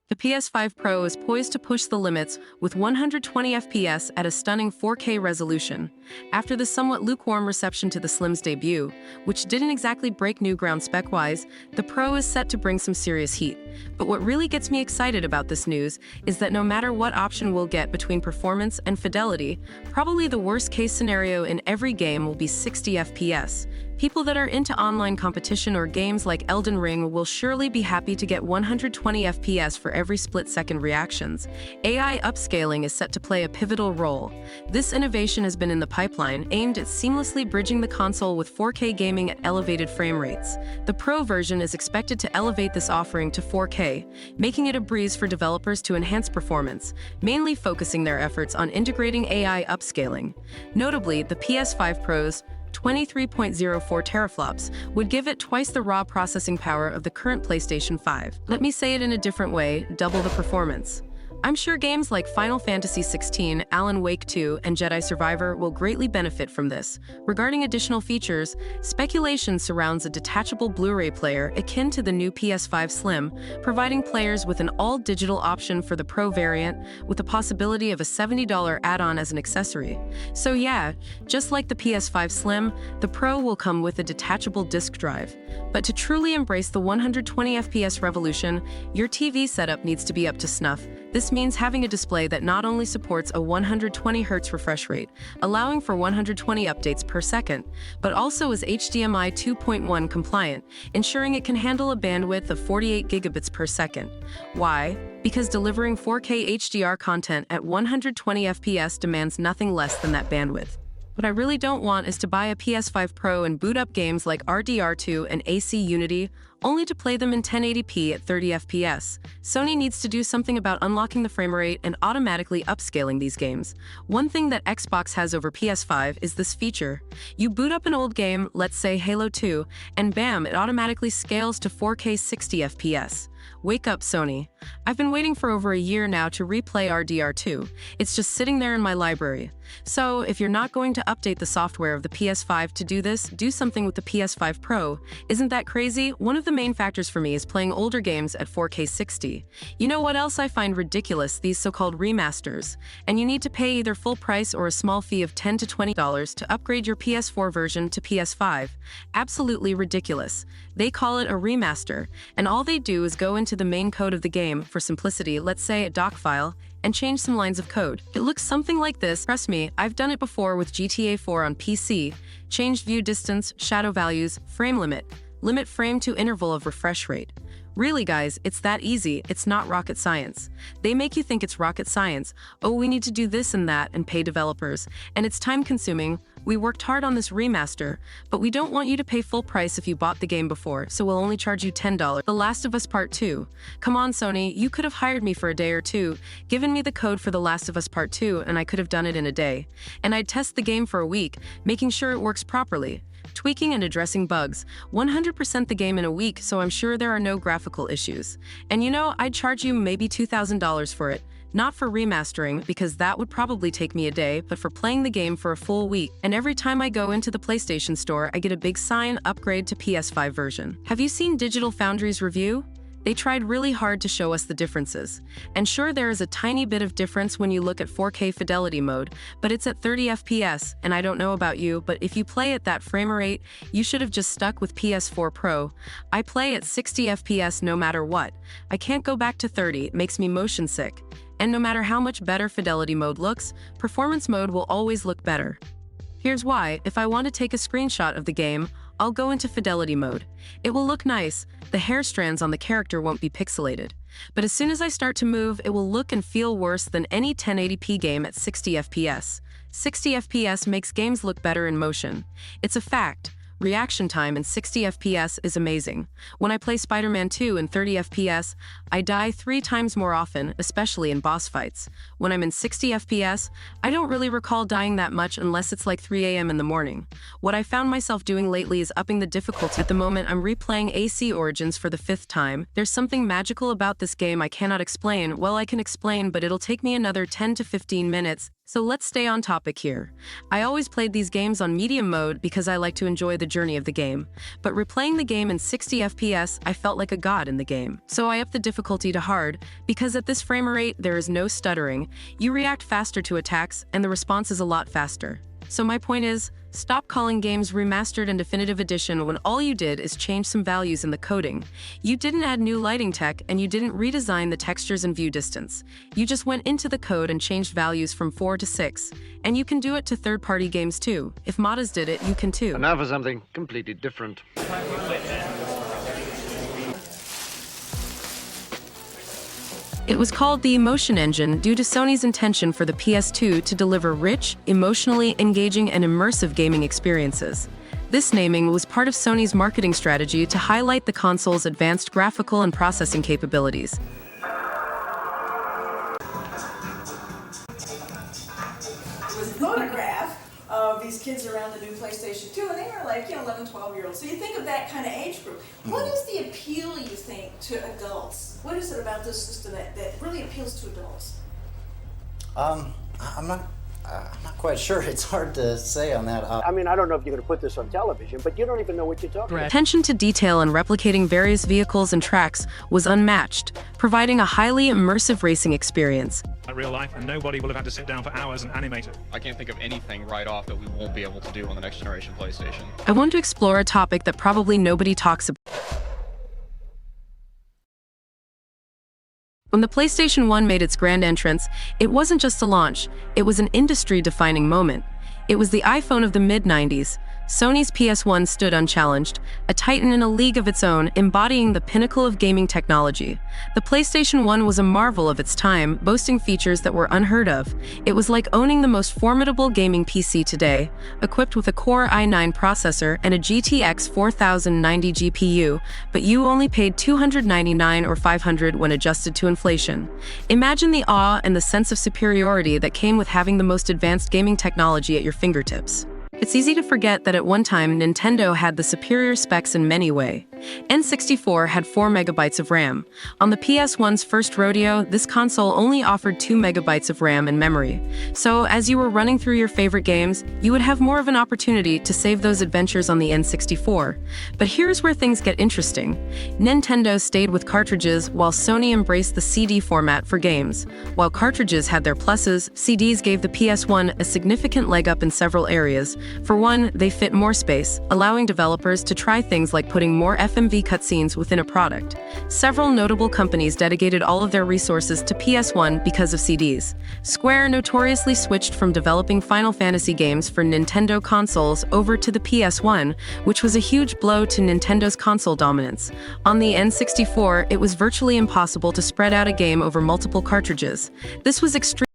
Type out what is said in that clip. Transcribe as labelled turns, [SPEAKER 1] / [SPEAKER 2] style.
[SPEAKER 1] The PS5 Pro is poised to push the limits with 120 FPS at a stunning 4K resolution. After the somewhat lukewarm reception to the Slim's debut, which didn't exactly break new ground spec-wise, the Pro is set to bring some serious heat. But what really gets me excited about this news is that no matter what option we'll get between performance and fidelity, probably the worst-case scenario in every game will be 60 FPS. People that are into online competition or games like Elden Ring will surely be happy to get 120 FPS for every split-second reactions. AI upscaling is set to play a pivotal role. This innovation has been in the pipeline, aimed at seamlessly bridging the console with 4K gaming at elevated frame rates. The Pro version is expected to elevate this offering to 4K, making it a breeze for developers to enhance performance, mainly focusing their efforts on integrating AI upscaling. Notably, the PS5 Pro's 23.04 teraflops would give it twice the raw processing power of the current PlayStation 5. Let me say it in a different way, double the performance. I'm sure games like Final Fantasy XVI, Alan Wake 2, and JEDI Survivor will greatly benefit from this. Regarding additional features, speculation surrounds a detachable Blu-ray player akin to the new PS5 Slim, providing players with an all-digital option for the Pro variant, with the possibility of a $70 add-on as an accessory. So yeah, just like the PS5 Slim, the Pro will come with a detachable disc drive. But to truly embrace the 120 FPS revolution, your TV setup needs to be up to snuff. This means having a display that not only supports a 120 Hz refresh rate, allowing for 120 updates per second, but also is HDMI 2.1 compliant, ensuring it can handle a bandwidth of 48 gigabits per second. Why? Because delivering 4K HDR content at 120 FPS demands nothing less than that bandwidth. What I really don't want is to buy a PS5 Pro and boot up games like RDR2 and AC Unity, only to play them in 1080p at 30 FPS. Sony needs to do something about unlocking the frame rate and automatically upscaling these games. One thing that Xbox has over PS5 is this feature. You boot up an old game, let's say Halo 2, and bam, it automatically scales to 4K 60 FPS. Wake up, Sony. I've been waiting for over a year now to replay RDR2. It's just sitting there in my library. So, if you're not going to update the software of the PS5 to do this, do something with the PS5 Pro. Isn't that crazy? One of the main factors for me is playing older games at 4K 60. You know what else I find ridiculous? These so-called remasters. And you need to pay either full price or a small fee of $10 to $20 to upgrade your PS4 version to PS5. Absolutely ridiculous. They call it a remaster, and all they do is go into the main code of the game, for simplicity, let's say a doc file, and change some lines of code. It looks something like this. Trust me, I've done it before with GTA 4 on PC. Changed view distance, shadow values, frame limit frame to interval of refresh rate. Really guys, it's that easy. It's not rocket science. They make you think it's rocket science. Oh, we need to do this and that and pay developers. And it's time consuming. We worked hard on this remaster, but we don't want you to pay full price if you bought the game before, so we'll only charge you $10. The Last of Us Part 2. Come on, Sony, you could have hired me for a day or two, given me the code for The Last of Us Part 2, and I could have done it in a day. And I'd test the game for a week, making sure it works properly. Tweaking and addressing bugs. 100% the game in a week, so I'm sure there are no graphical issues. And you know, I'd charge you maybe $2,000 for it. Not for remastering, because that would probably take me a day, but for playing the game for a full week. And every time I go into the PlayStation Store, I get a big sign, upgrade to PS5 version. Have you seen Digital Foundry's review? They tried really hard to show us the differences. And sure, there is a tiny bit of difference when you look at 4K fidelity mode, but it's at 30 FPS, and I don't know about you, but if you play at that frame rate, you should have just stuck with PS4 Pro. I play at 60 FPS no matter what. I can't go back to 30, it makes me motion sick. And no matter how much better fidelity mode looks, performance mode will always look better. Here's why. If I want to take a screenshot of the game, I'll go into fidelity mode. It will look nice. The hair strands on the character won't be pixelated. But as soon as I start to move, it will look and feel worse than any 1080p game at 60 FPS. 60 FPS makes games look better in motion. It's a fact. Reaction time in 60 FPS is amazing. When I play Spider-Man 2 in 30 FPS, I die 3 times more often, especially in boss fights. When I'm in 60 FPS, I don't really recall dying that much unless it's like 3 a.m. in the morning. What I found myself doing lately is upping the difficulty. At the moment, I'm replaying AC Origins for the 5th time. There's something magical about this game I cannot explain. Well, I can explain, but it'll take me another 10 to 15 minutes. So let's stay on topic here. I always played these games on medium mode because I like to enjoy the journey of the game. But replaying the game in 60 FPS, I felt like a god in the game. So I upped the difficulty to hard, because at this frame rate, there is no stuttering, you react faster to attacks, and the response is a lot faster. So my point is, stop calling games Remastered and Definitive Edition when all you did is change some values in the coding. You didn't add new lighting tech, and you didn't redesign the textures and view distance. You just went into the code and changed values from 4 to 6. And you can do it to third-party games too. If modders did it, you can too.
[SPEAKER 2] And now for something completely different.
[SPEAKER 1] It was called the Emotion Engine due to Sony's intention for the PS2 to deliver rich, emotionally engaging, and immersive gaming experiences. This naming was part of Sony's marketing strategy to highlight the console's advanced graphical and processing capabilities.
[SPEAKER 3] It was a photograph of these kids around the new PlayStation 2, and they were like, 11, 12-year-olds. So you think of that kind of age group. What is the appeal, you think, to adults? What is it about this system that really appeals to adults?
[SPEAKER 4] I'm not quite sure. It's hard to say on that.
[SPEAKER 5] I mean, I don't know if you're going to put this on television, but you don't even know what you're talking about.
[SPEAKER 1] Attention to detail and replicating various vehicles and tracks was unmatched, providing a highly immersive racing experience.
[SPEAKER 6] Real life, and nobody will have had to sit down for hours and animate it.
[SPEAKER 7] I can't think of anything right off that we won't be able to do on the next generation PlayStation.
[SPEAKER 1] I want to explore a topic that probably nobody talks about. When the PlayStation 1 made its grand entrance, it wasn't just a launch, it was an industry-defining moment. It was the iPhone of the mid-90s. Sony's PS1 stood unchallenged, a titan in a league of its own, embodying the pinnacle of gaming technology. The PlayStation 1 was a marvel of its time, boasting features that were unheard of. It was like owning the most formidable gaming PC today, equipped with a Core i9 processor and a GTX 4090 GPU, but you only paid $299 or $500 when adjusted to inflation. Imagine the awe and the sense of superiority that came with having the most advanced gaming technology at your fingertips. It's easy to forget that at one time, Nintendo had the superior specs in many ways. N64 had 4 megabytes of RAM. On the PS1's first rodeo, this console only offered 2 megabytes of RAM and memory. So, as you were running through your favorite games, you would have more of an opportunity to save those adventures on the N64. But here's where things get interesting. Nintendo stayed with cartridges while Sony embraced the CD format for games. While cartridges had their pluses, CDs gave the PS1 a significant leg up in several areas. For one, they fit more space, allowing developers to try things like putting more FMV cutscenes within a product. Several notable companies dedicated all of their resources to PS1 because of CDs. Square notoriously switched from developing Final Fantasy games for Nintendo consoles over to the PS1, which was a huge blow to Nintendo's console dominance. On the N64, it was virtually impossible to spread out a game over multiple cartridges. This was extremely